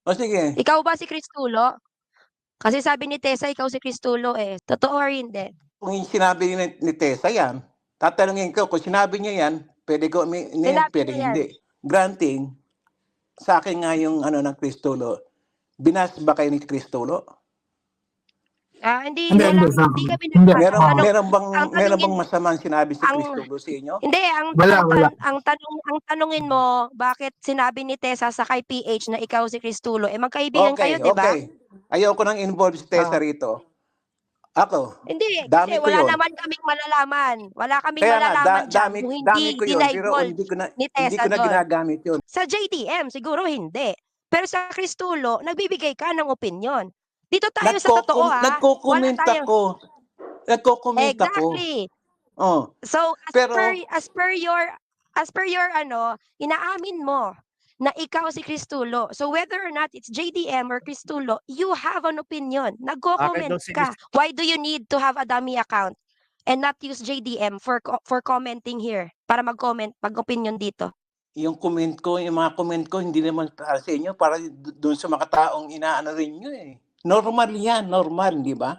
O sige, Ikaw ba si Cristulo? Kasi sabi ni Tessa, ikaw si Cristulo eh. Totoo or hindi? kung sinabi ni Tessa yan, tatanungin ko, kung sinabi niya yan, pwede ko, Sinabi pwede niya yan. hindi. Granting, sa akin nga yung ng Cristulo, binas ba kayo ni Cristulo? Hindi, Hindi, wala, sa hindi akin. kami Hindi. Meron, nagtatanong. meron Tanungin, bang masamang sinabi si ang, Cristulo sa inyo? hindi, Wala, wala. ang tanungin mo, bakit sinabi ni Tessa sa kay PH na ikaw si Cristulo? Eh, magkaibigan kayo, di ba? Okay. Ayoko nang involve si Tessa rito. Ako, Hindi, kasi dami ko wala yun. naman kaming malalaman. Wala kaming Kaya nga, malalaman dyan dami, kung dami hindi ko yun, pero dina-involve ni hindi Tessa ko na doon. ginagamit yun. Sa JDM, siguro hindi. Pero sa Cristulo, nagbibigay ka ng opinion. Dito tayo sa totoo ha. Wala Nagko-comment tayo. ako. Nagko-comment ako. Exactly. Oh, So pero as per your inaamin mo na ikaw si Cristulo. So whether or not it's JDM or Cristulo, you have an opinion. Akin Nagko-comment daw si ka. Why do you need to have a dummy account and not use JDM for commenting here para mag-comment, mag-opinion dito? yung mga comment ko, hindi naman para sa inyo, para doon sa mga taong inaano rin nyo eh. Normal yan, normal, di ba?